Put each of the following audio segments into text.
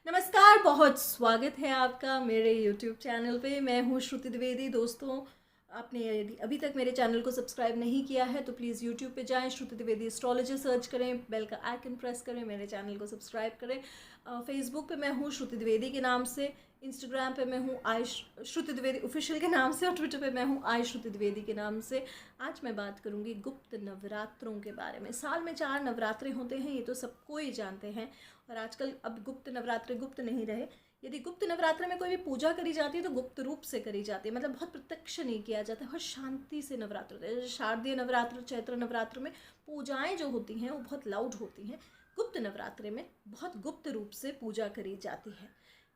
नमस्कार, बहुत स्वागत है आपका मेरे YouTube चैनल पे। मैं हूँ श्रुति द्विवेदी। दोस्तों, आपने यदि अभी तक मेरे चैनल को सब्सक्राइब नहीं किया है तो प्लीज़ YouTube पे जाएं, श्रुति द्विवेदी एस्ट्रोलॉजी सर्च करें, बेल का आइकन प्रेस करें, मेरे चैनल को सब्सक्राइब करें। फेसबुक पे मैं हूँ श्रुति द्विवेदी के नाम से, इंस्टाग्राम पे मैं हूँ आई श्रुति द्विवेदी ऑफिशियल के नाम से, और ट्विटर पे मैं हूँ आई श्रुति द्विवेदी के नाम से। आज मैं बात करूँगी गुप्त नवरात्रों के बारे में। साल में 4 नवरात्रे होते हैं, ये तो सबको ही जानते हैं। और आजकल अब गुप्त नवरात्रे गुप्त नहीं रहे। यदि गुप्त नवरात्र में कोई भी पूजा करी जाती है तो गुप्त रूप से करी जाती है, मतलब बहुत प्रत्यक्ष नहीं किया जाता, बहुत शांति से नवरात्र होते हैं। जैसे शारदीय नवरात्र, चैत्र नवरात्र में पूजाएं जो होती हैं वो बहुत लाउड होती हैं। गुप्त नवरात्रे में बहुत गुप्त रूप से पूजा करी जाती है।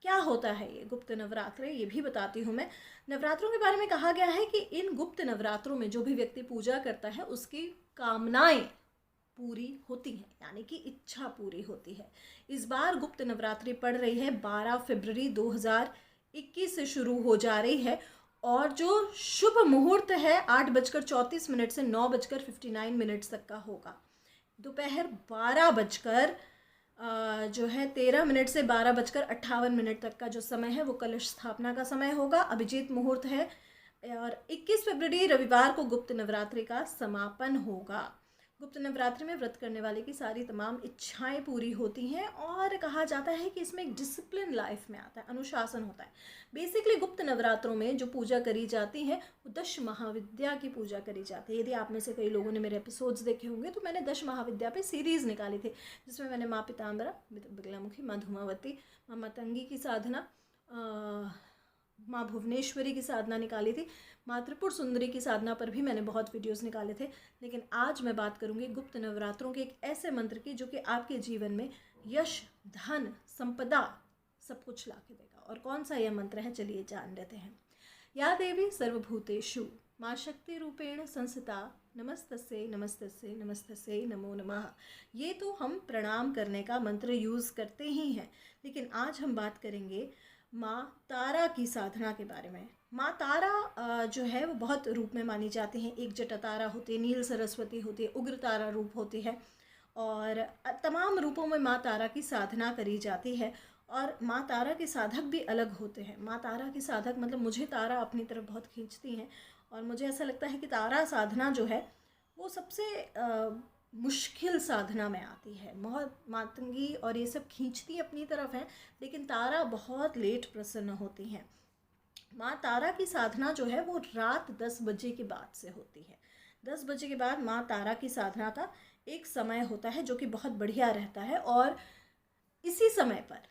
क्या होता है ये गुप्त नवरात्रे, ये भी बताती हूँ मैं। नवरात्रों के बारे में कहा गया है कि इन गुप्त नवरात्रों में जो भी व्यक्ति पूजा करता है उसकी कामनाएं पूरी होती हैं, यानी कि इच्छा पूरी होती है। इस बार गुप्त नवरात्रि पड़ रही है 12 फरवरी 2021 से शुरू हो जा रही है, और जो शुभ मुहूर्त है 8:34 से 9:59 तक का होगा। दोपहर 12 बजकर जो है 13 से 12:58 तक का जो समय है वो कलश स्थापना का समय होगा। अभिजीत मुहूर्त है, और 21 फरवरी रविवार को गुप्त नवरात्रि का समापन होगा। गुप्त नवरात्रि में व्रत करने वाले की सारी तमाम इच्छाएं पूरी होती हैं, और कहा जाता है कि इसमें एक डिसिप्लिन लाइफ में आता है, अनुशासन होता है। बेसिकली गुप्त नवरात्रों में जो पूजा करी जाती है वो 10 महाविद्या की पूजा करी जाती है। यदि आप में से कई लोगों ने मेरे एपिसोड्स देखे होंगे तो मैंने 10 महाविद्या पे सीरीज़ निकाली थी, जिसमें मैंने माँ पीताम्बरा, बिगलामुखी, माँ धूमावती, माँ मतंगी की साधना, माँ भुवनेश्वरी की साधना निकाली थी, माँ त्रिपुर सुंदरी की साधना पर भी मैंने बहुत वीडियोस निकाले थे। लेकिन आज मैं बात करूंगी गुप्त नवरात्रों के एक ऐसे मंत्र की जो कि आपके जीवन में यश, धन, संपदा सब कुछ ला के देगा। और कौन सा यह मंत्र है, चलिए जान लेते हैं। या देवी सर्वभूतेषु माँ शक्ति रूपेण संस्थिता नमस्तस्यै नमस्तस्यै नमस्तस्यै नमो नमः। ये तो हम प्रणाम करने का मंत्र यूज़ करते ही हैं, लेकिन आज हम बात करेंगे माँ तारा की साधना के बारे में। माँ तारा जो है वो बहुत रूप में मानी जाती हैं। एक जटा तारा होती है, नील सरस्वती होती है, उग्र तारा रूप होती है, और तमाम रूपों में माँ तारा की साधना करी जाती है। और माँ तारा के साधक भी अलग होते हैं। माँ तारा के साधक मतलब मुझे तारा अपनी तरफ बहुत खींचती हैं, और मुझे ऐसा लगता है कि तारा साधना जो है वो सबसे मुश्किल साधना में आती है। बहुत मातंगी और ये सब खींचती अपनी तरफ है, लेकिन तारा बहुत लेट प्रसन्न होती हैं। माँ तारा की साधना जो है वो रात 10 बजे के बाद से होती है। 10 बजे के बाद माँ तारा की साधना का एक समय होता है जो कि बहुत बढ़िया रहता है, और इसी समय पर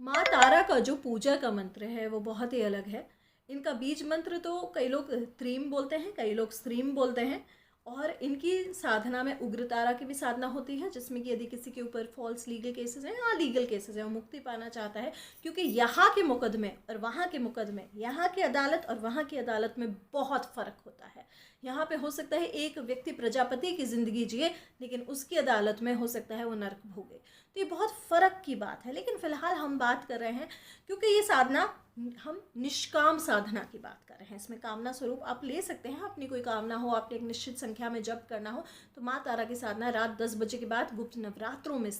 माँ तारा का जो पूजा का मंत्र है वो बहुत ही अलग है। इनका बीज मंत्र तो कई लोग त्रीम बोलते हैं, कई लोग स्त्रीम बोलते हैं, और इनकी साधना में उग्र तारा की भी साधना होती है, जिसमें कि यदि किसी के ऊपर फॉल्स लीगल केसेस हैं, हाँ लीगल केसेस हैं, वो मुक्ति पाना चाहता है, क्योंकि यहाँ के मुकदमे और वहाँ के मुकदमे, यहाँ की अदालत और वहाँ की अदालत में बहुत फ़र्क होता है। यहाँ पे हो सकता है एक व्यक्ति प्रजापति की ज़िंदगी जिए, लेकिन उसकी अदालत में हो सकता है वो नर्क भोगे। तो ये बहुत फ़र्क की बात है। लेकिन फ़िलहाल हम बात कर रहे हैं, क्योंकि ये साधना हम निष्काम साधना की बात कर रहे हैं। इसमें कामना स्वरूप आप ले सकते हैं, अपनी कोई कामना हो, आपने एक निश्चित संख्या में जप करना हो, तो माँ तारा की साधना रात 10 बजे के बाद गुप्त नवरात्रों में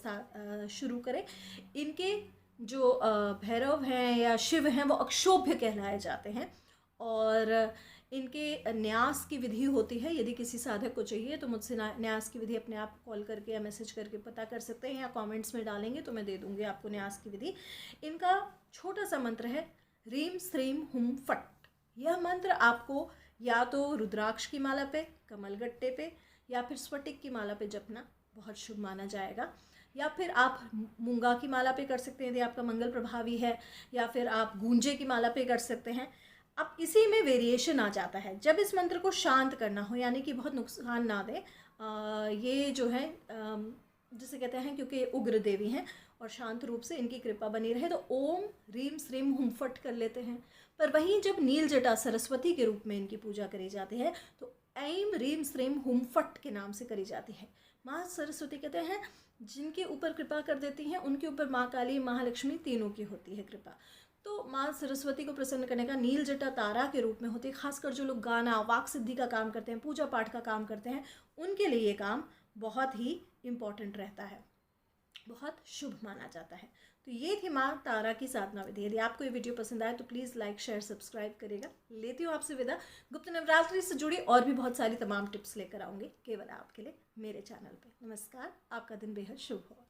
शुरू करें। इनके जो भैरव हैं या शिव हैं वो अक्षोभ्य कहलाए जाते हैं, और इनके न्यास की विधि होती है। यदि किसी साधक को चाहिए तो मुझसे न्यास की विधि अपने आप कॉल करके या मैसेज करके पता कर सकते हैं, या कमेंट्स में डालेंगे तो मैं दे दूँगी आपको न्यास की विधि। इनका छोटा सा मंत्र है ह्रीम श्रीम हुम फट। यह मंत्र आपको या तो रुद्राक्ष की माला पे, कमलगट्टे पे, या फिर स्फटिक की माला पे जपना बहुत शुभ माना जाएगा। या फिर आप मूंगा की माला पे कर सकते हैं यदि आपका मंगल प्रभावी है, या फिर आप गूंजे की माला पे कर सकते हैं। अब इसी में वेरिएशन आ जाता है। जब इस मंत्र को शांत करना हो, यानी कि बहुत नुकसान ना दे, ये जो है जिसे कहते हैं, क्योंकि उग्र देवी हैं और शांत रूप से इनकी कृपा बनी रहे, तो ओम ह्रीम श्रीम हुम फट कर लेते हैं। पर वहीं जब नील जटा सरस्वती के रूप में इनकी पूजा करी जाती है तो ऐम ह्रीम श्रीम हुम फट के नाम से करी जाती है। माँ सरस्वती कहते हैं जिनके ऊपर कृपा कर देती हैं उनके ऊपर माँ काली, महालक्ष्मी तीनों की होती है कृपा। तो माँ सरस्वती को प्रसन्न करने का नील जटा तारा के रूप में होती है। खासकर जो लोग गाना, वाक सिद्धि का काम करते हैं, पूजा पाठ का काम करते हैं, उनके लिए ये काम बहुत ही इम्पॉर्टेंट रहता है, बहुत शुभ माना जाता है। तो ये थी माँ तारा की साधना विधि। यदि आपको ये वीडियो पसंद आए तो प्लीज़ लाइक शेयर सब्सक्राइब करेगा। लेती हूँ आपसे विदा। गुप्त नवरात्रि से जुड़ी और भी बहुत सारी तमाम टिप्स लेकर आऊँगी केवल आपके लिए मेरे चैनल पे। नमस्कार, आपका दिन बेहद शुभ हो।